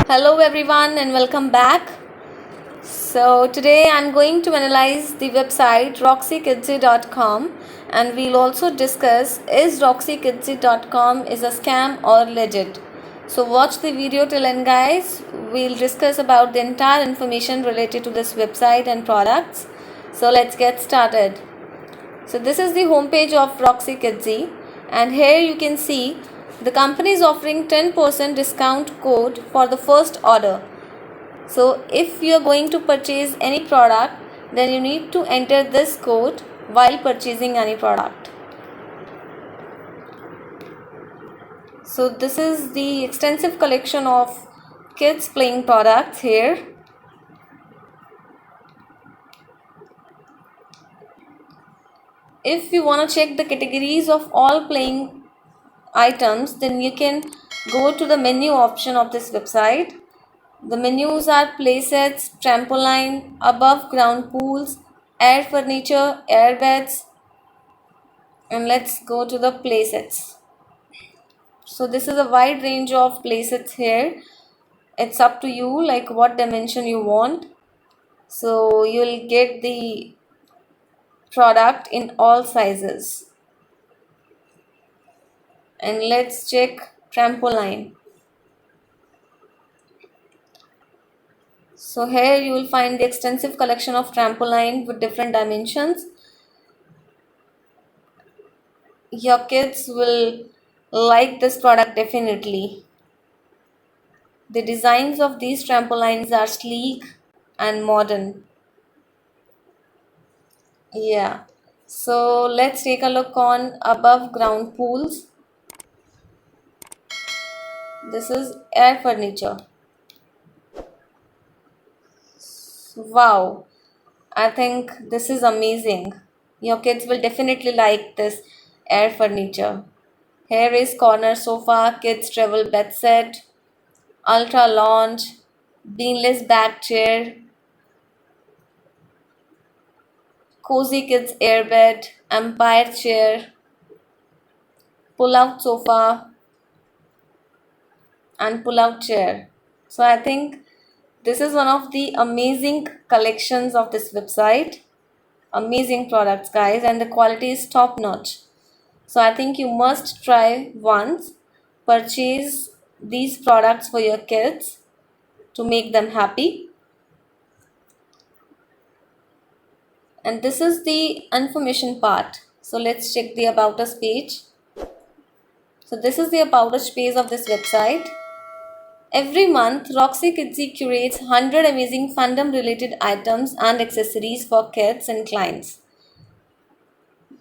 Hello everyone and welcome back. So today I'm going to analyze the website roxykidsy.com, and we'll also discuss is roxykidsy.com is a scam or legit. So watch the video till end guys. We'll discuss about the entire information related to this website and products. So let's get started. So this is the homepage of Roxy Kidsy, and here you can see the company is offering 10% discount code for the first order. So if you are going to purchase any product, then you need to enter this code while purchasing any product. So this is the extensive collection of kids playing products here. If you want to check the categories of all playing items, then you can go to the menu option of this website. The menus are playsets, trampoline, above ground pools, air furniture, air beds, and let's go to the playsets. So this is a wide range of playsets here. It's up to you like what dimension you want. So you'll get the product in all sizes. And let's check trampoline. So here you will find the extensive collection of trampoline with different dimensions. Your kids will like this product definitely. The designs of these trampolines are sleek and modern. Yeah. So let's take a look on above ground pools. This is air furniture. Wow. I think this is amazing. Your kids will definitely like this air furniture. Here is corner sofa, kids travel bed set, ultra lounge, beanless back chair, cozy kids airbed, empire chair, pull out sofa, and pull out chair. So I think this is one of the amazing collections of this website. Amazing products, guys, and the quality is top notch. So I think you must try once, purchase these products for your kids to make them happy. And this is the information part. So let's check the about us page. So this is the about us page of this website. Every month, Roxy Kidsy curates 100 amazing fandom related items and accessories for kids and clients.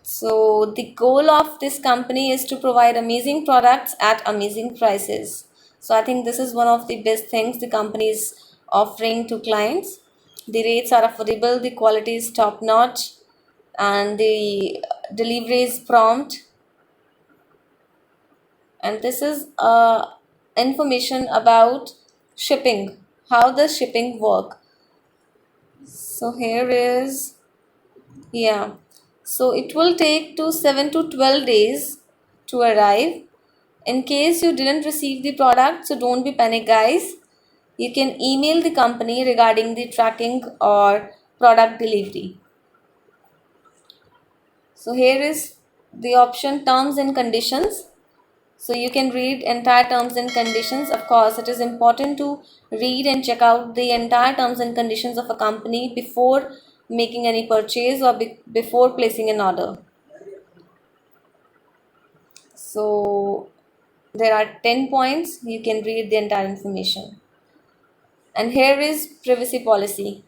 So the goal of this company is to provide amazing products at amazing prices. So I think this is one of the best things the company is offering to clients. The rates are affordable, the quality is top notch, and the delivery is prompt. And this is information about shipping, how the shipping work. So here is, yeah, so it will take to 7 to 12 days to arrive. In case you didn't receive the product, so don't be panic guys. You can email the company regarding the tracking or product delivery. So here is the option terms and conditions. So you can read entire terms and conditions. Of course, it is important to read and check out the entire terms and conditions of a company before making any purchase or before placing an order. So there are 10 points. You can read the entire information. And here is privacy policy.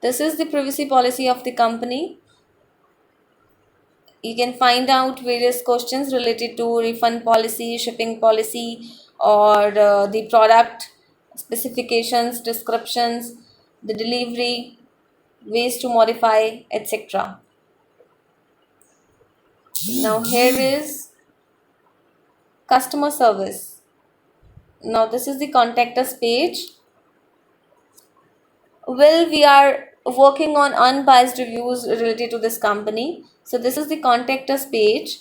This is the privacy policy of the company. You can find out various questions related to refund policy, shipping policy, or the product specifications, descriptions, the delivery, ways to modify, etc. Now here is customer service. Now this is the contact us page. Well, we are working on unbiased reviews related to this company. So this is the contact us page.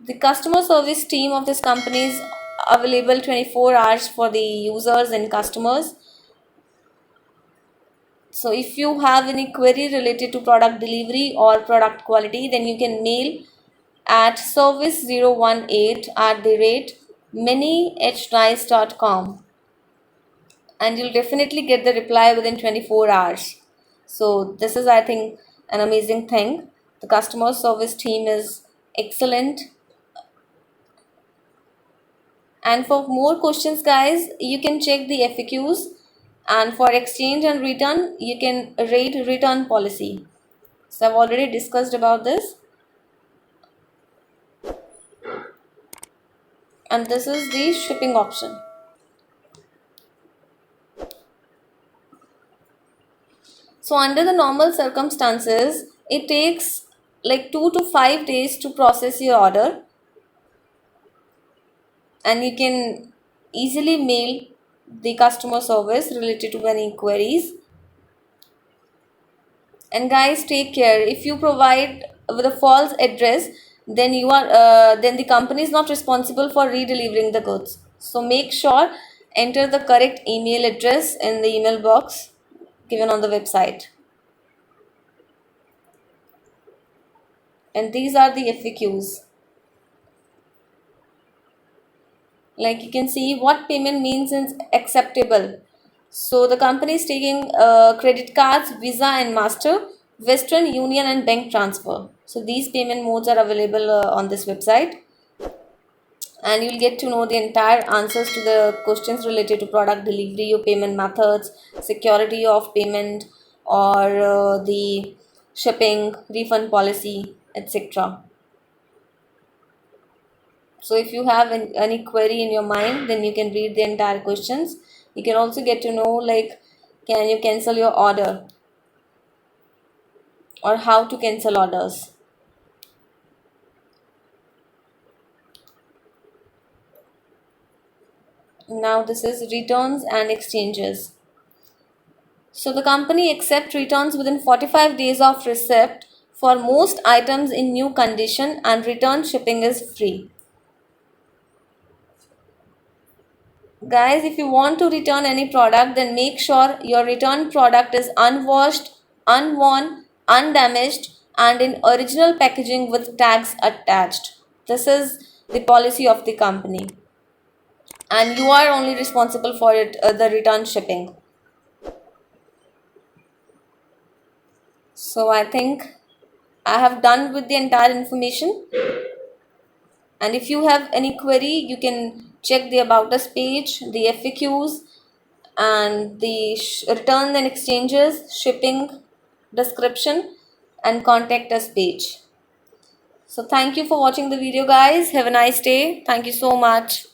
The customer service team of this company is available 24 hours for the users and customers. So if you have any query related to product delivery or product quality, then you can mail at service018@minihndice.com, and you'll definitely get the reply within 24 hours. So this is, I think, an amazing thing. The customer service team is excellent. And for more questions, guys, you can check the FAQs. And for exchange and return, you can rate return policy. So I've already discussed about this. And this is the shipping option. So under the normal circumstances, it takes like 2 to 5 days to process your order, and you can easily mail the customer service related to any queries. And guys, take care. If you provide with a false address, then then the company is not responsible for redelivering the goods. So make sure enter the correct email address in the email box given on the website. And these are the FAQs. Like you can see what payment means is acceptable. So the company is taking credit cards, Visa and Master, Western Union and bank transfer. So these payment modes are available on this website, and you'll get to know the entire answers to the questions related to product delivery, your payment methods, security of payment, or the shipping, refund policy, etc. So if you have any query in your mind, then you can read the entire questions. You can also get to know like, can you cancel your order, or how to cancel orders. Now this is returns and exchanges. So the company accepts returns within 45 days of receipt for most items in new condition, and return shipping is free. Guys, if you want to return any product, then make sure your return product is unwashed, unworn, undamaged, and in original packaging with tags attached. This is the policy of the company, and you are only responsible for the return shipping. So I think I have done with the entire information. And if you have any query, you can check the About Us page, the FAQs, and the return and exchanges, shipping description, and contact us page. So thank you for watching the video, guys. Have a nice day. Thank you so much.